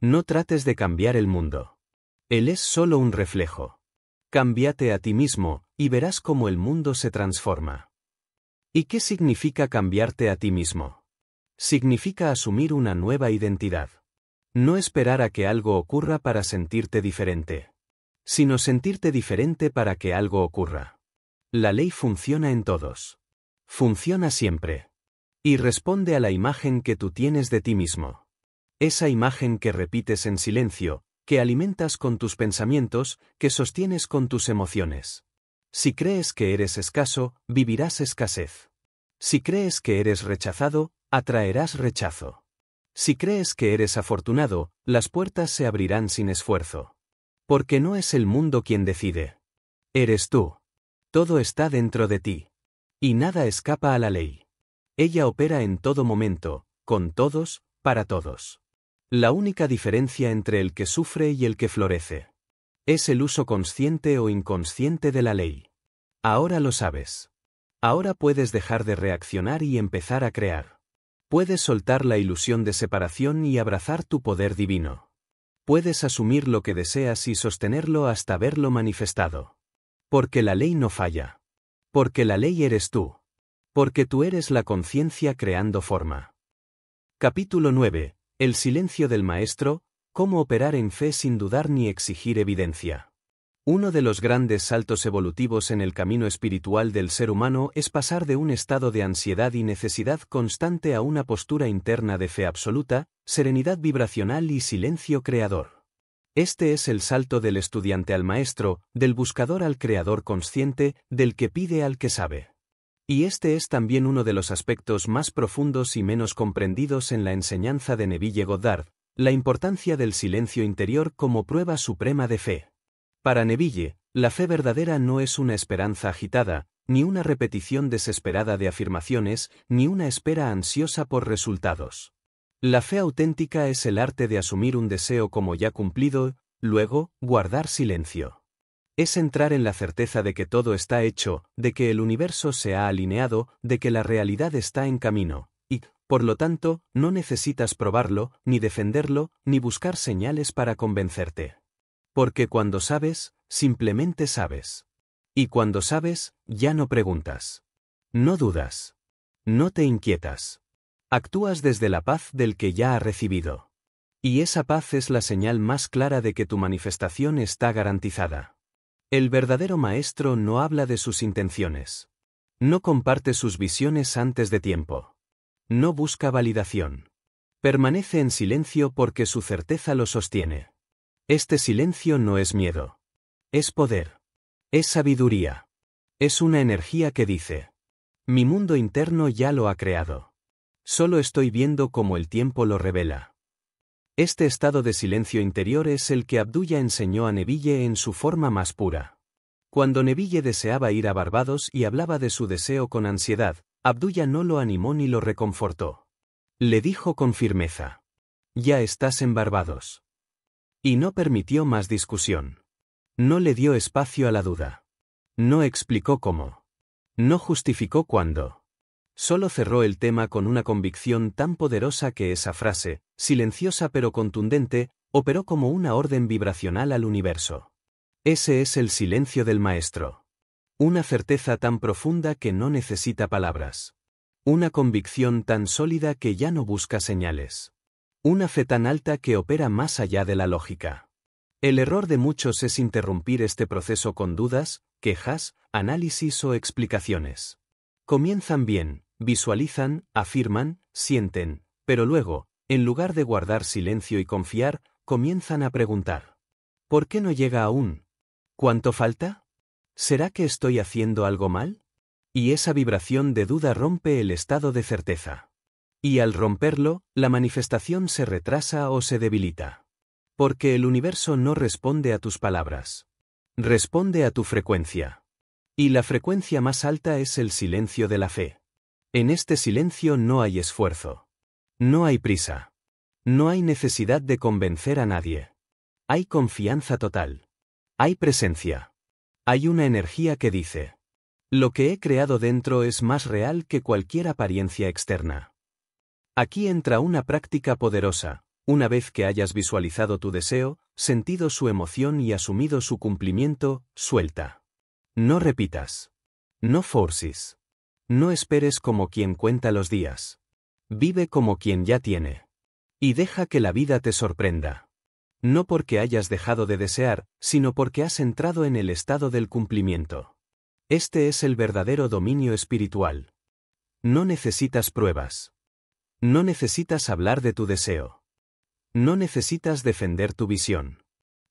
no trates de cambiar el mundo. Él es solo un reflejo. Cámbiate a ti mismo, y verás cómo el mundo se transforma. ¿Y qué significa cambiarte a ti mismo? Significa asumir una nueva identidad. No esperar a que algo ocurra para sentirte diferente. Sino sentirte diferente para que algo ocurra. La ley funciona en todos. Funciona siempre. Y responde a la imagen que tú tienes de ti mismo. Esa imagen que repites en silencio, que alimentas con tus pensamientos, que sostienes con tus emociones. Si crees que eres escaso, vivirás escasez. Si crees que eres rechazado, atraerás rechazo. Si crees que eres afortunado, las puertas se abrirán sin esfuerzo. Porque no es el mundo quien decide. Eres tú. Todo está dentro de ti. Y nada escapa a la ley. Ella opera en todo momento, con todos, para todos. La única diferencia entre el que sufre y el que florece es el uso consciente o inconsciente de la ley. Ahora lo sabes. Ahora puedes dejar de reaccionar y empezar a crear. Puedes soltar la ilusión de separación y abrazar tu poder divino. Puedes asumir lo que deseas y sostenerlo hasta verlo manifestado. Porque la ley no falla. Porque la ley eres tú. Porque tú eres la conciencia creando forma. Capítulo 9. El silencio del maestro, cómo operar en fe sin dudar ni exigir evidencia. Uno de los grandes saltos evolutivos en el camino espiritual del ser humano es pasar de un estado de ansiedad y necesidad constante a una postura interna de fe absoluta, serenidad vibracional y silencio creador. Este es el salto del estudiante al maestro, del buscador al creador consciente, del que pide al que sabe. Y este es también uno de los aspectos más profundos y menos comprendidos en la enseñanza de Neville Goddard, la importancia del silencio interior como prueba suprema de fe. Para Neville, la fe verdadera no es una esperanza agitada, ni una repetición desesperada de afirmaciones, ni una espera ansiosa por resultados. La fe auténtica es el arte de asumir un deseo como ya cumplido, luego, guardar silencio. Es entrar en la certeza de que todo está hecho, de que el universo se ha alineado, de que la realidad está en camino, y, por lo tanto, no necesitas probarlo, ni defenderlo, ni buscar señales para convencerte. Porque cuando sabes, simplemente sabes. Y cuando sabes, ya no preguntas. No dudas. No te inquietas. Actúas desde la paz del que ya ha recibido. Y esa paz es la señal más clara de que tu manifestación está garantizada. El verdadero maestro no habla de sus intenciones. No comparte sus visiones antes de tiempo. No busca validación. Permanece en silencio porque su certeza lo sostiene. Este silencio no es miedo. Es poder. Es sabiduría. Es una energía que dice: mi mundo interno ya lo ha creado. Solo estoy viendo cómo el tiempo lo revela. Este estado de silencio interior es el que Abdullah enseñó a Neville en su forma más pura. Cuando Neville deseaba ir a Barbados y hablaba de su deseo con ansiedad, Abdullah no lo animó ni lo reconfortó. Le dijo con firmeza: ya estás en Barbados. Y no permitió más discusión. No le dio espacio a la duda. No explicó cómo. No justificó cuándo. Solo cerró el tema con una convicción tan poderosa que esa frase, silenciosa pero contundente, operó como una orden vibracional al universo. Ese es el silencio del maestro. Una certeza tan profunda que no necesita palabras. Una convicción tan sólida que ya no busca señales. Una fe tan alta que opera más allá de la lógica. El error de muchos es interrumpir este proceso con dudas, quejas, análisis o explicaciones. Comienzan bien, visualizan, afirman, sienten, pero luego, en lugar de guardar silencio y confiar, comienzan a preguntar. ¿Por qué no llega aún? ¿Cuánto falta? ¿Será que estoy haciendo algo mal? Y esa vibración de duda rompe el estado de certeza. Y al romperlo, la manifestación se retrasa o se debilita. Porque el universo no responde a tus palabras. Responde a tu frecuencia. Y la frecuencia más alta es el silencio de la fe. En este silencio no hay esfuerzo. No hay prisa. No hay necesidad de convencer a nadie. Hay confianza total. Hay presencia. Hay una energía que dice: lo que he creado dentro es más real que cualquier apariencia externa. Aquí entra una práctica poderosa. Una vez que hayas visualizado tu deseo, sentido su emoción y asumido su cumplimiento, suelta. No repitas. No forces. No esperes como quien cuenta los días. Vive como quien ya tiene. Y deja que la vida te sorprenda. No porque hayas dejado de desear, sino porque has entrado en el estado del cumplimiento. Este es el verdadero dominio espiritual. No necesitas pruebas. No necesitas hablar de tu deseo. No necesitas defender tu visión.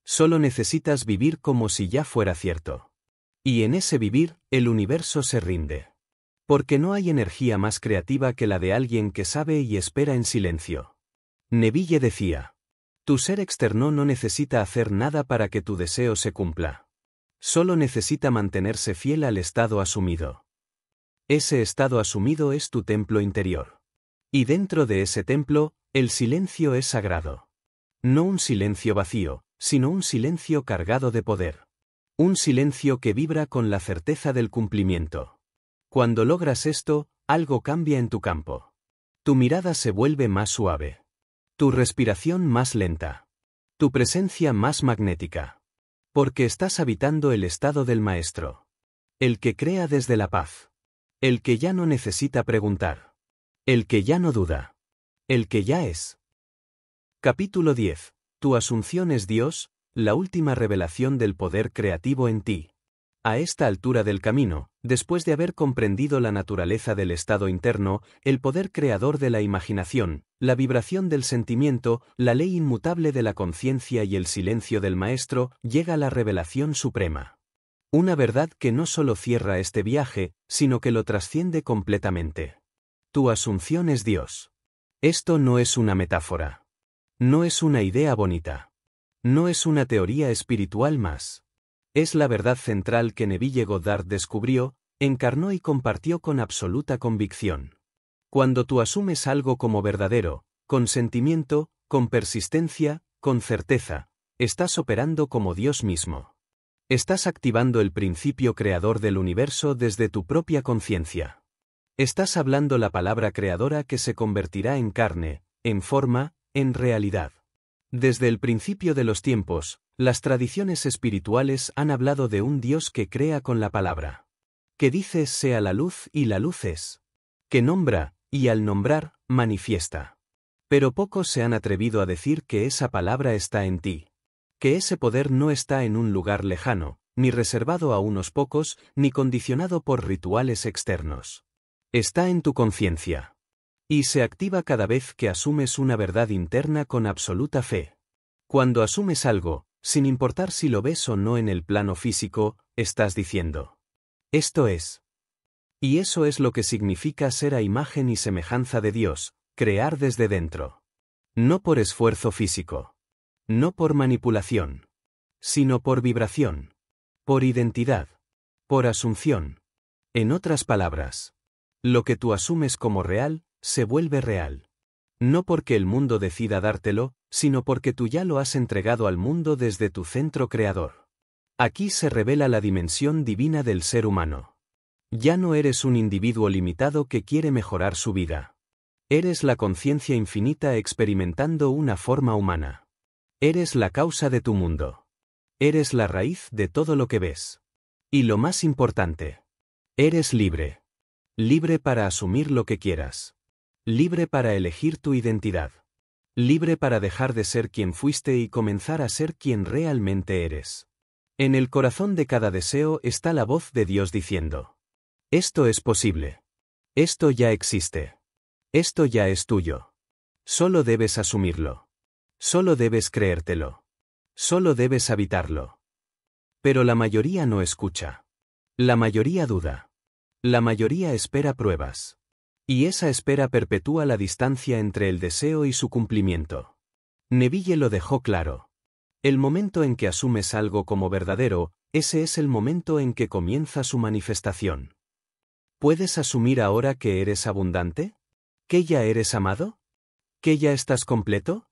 Solo necesitas vivir como si ya fuera cierto. Y en ese vivir, el universo se rinde. Porque no hay energía más creativa que la de alguien que sabe y espera en silencio. Neville decía: tu ser externo no necesita hacer nada para que tu deseo se cumpla. Solo necesita mantenerse fiel al estado asumido. Ese estado asumido es tu templo interior. Y dentro de ese templo, el silencio es sagrado. No un silencio vacío, sino un silencio cargado de poder. Un silencio que vibra con la certeza del cumplimiento. Cuando logras esto, algo cambia en tu campo. Tu mirada se vuelve más suave. Tu respiración más lenta. Tu presencia más magnética. Porque estás habitando el estado del maestro. El que crea desde la paz. El que ya no necesita preguntar. El que ya no duda. El que ya es. Capítulo 10. Tu asunción es Dios, la última revelación del poder creativo en ti. A esta altura del camino, después de haber comprendido la naturaleza del estado interno, el poder creador de la imaginación, la vibración del sentimiento, la ley inmutable de la conciencia y el silencio del maestro, llega la revelación suprema. Una verdad que no solo cierra este viaje, sino que lo trasciende completamente. Tu asunción es Dios. Esto no es una metáfora. No es una idea bonita. No es una teoría espiritual más. Es la verdad central que Neville Goddard descubrió, encarnó y compartió con absoluta convicción. Cuando tú asumes algo como verdadero, con sentimiento, con persistencia, con certeza, estás operando como Dios mismo. Estás activando el principio creador del universo desde tu propia conciencia. Estás hablando la palabra creadora que se convertirá en carne, en forma, en realidad. Desde el principio de los tiempos, las tradiciones espirituales han hablado de un Dios que crea con la palabra. Que dice sea la luz y la luz es. Que nombra, y al nombrar, manifiesta. Pero pocos se han atrevido a decir que esa palabra está en ti. Que ese poder no está en un lugar lejano, ni reservado a unos pocos, ni condicionado por rituales externos. Está en tu conciencia. Y se activa cada vez que asumes una verdad interna con absoluta fe. Cuando asumes algo, sin importar si lo ves o no en el plano físico, estás diciendo: esto es. Y eso es lo que significa ser a imagen y semejanza de Dios, crear desde dentro. No por esfuerzo físico. No por manipulación. Sino por vibración. Por identidad. Por asunción. En otras palabras, lo que tú asumes como real, se vuelve real. No porque el mundo decida dártelo, sino porque tú ya lo has entregado al mundo desde tu centro creador. Aquí se revela la dimensión divina del ser humano. Ya no eres un individuo limitado que quiere mejorar su vida. Eres la conciencia infinita experimentando una forma humana. Eres la causa de tu mundo. Eres la raíz de todo lo que ves. Y lo más importante, eres libre. Libre para asumir lo que quieras. Libre para elegir tu identidad. Libre para dejar de ser quien fuiste y comenzar a ser quien realmente eres. En el corazón de cada deseo está la voz de Dios diciendo: esto es posible. Esto ya existe. Esto ya es tuyo. Solo debes asumirlo. Solo debes creértelo. Solo debes habitarlo. Pero la mayoría no escucha. La mayoría duda. La mayoría espera pruebas. Y esa espera perpetúa la distancia entre el deseo y su cumplimiento. Neville lo dejó claro. El momento en que asumes algo como verdadero, ese es el momento en que comienza su manifestación. ¿Puedes asumir ahora que eres abundante? ¿Que ya eres amado? ¿Que ya estás completo?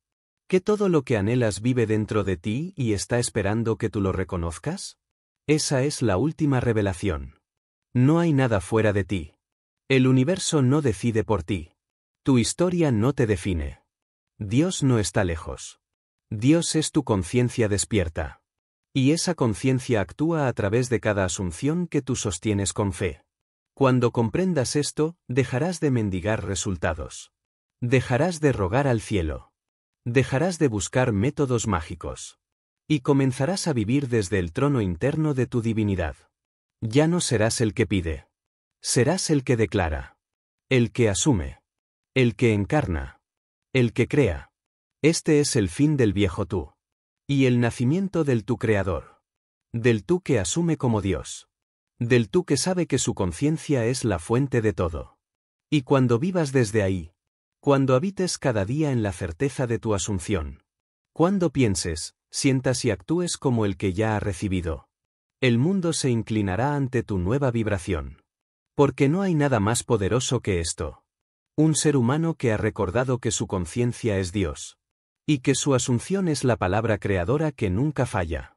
¿Que todo lo que anhelas vive dentro de ti y está esperando que tú lo reconozcas? Esa es la última revelación. No hay nada fuera de ti. El universo no decide por ti. Tu historia no te define. Dios no está lejos. Dios es tu conciencia despierta. Y esa conciencia actúa a través de cada asunción que tú sostienes con fe. Cuando comprendas esto, dejarás de mendigar resultados. Dejarás de rogar al cielo. Dejarás de buscar métodos mágicos. Y comenzarás a vivir desde el trono interno de tu divinidad. Ya no serás el que pide. Serás el que declara. El que asume. El que encarna. El que crea. Este es el fin del viejo tú. Y el nacimiento del tú creador. Del tú que asume como Dios. Del tú que sabe que su conciencia es la fuente de todo. Y cuando vivas desde ahí, cuando habites cada día en la certeza de tu asunción, cuando pienses, sientas y actúes como el que ya ha recibido, el mundo se inclinará ante tu nueva vibración. Porque no hay nada más poderoso que esto. Un ser humano que ha recordado que su conciencia es Dios. Y que su asunción es la palabra creadora que nunca falla.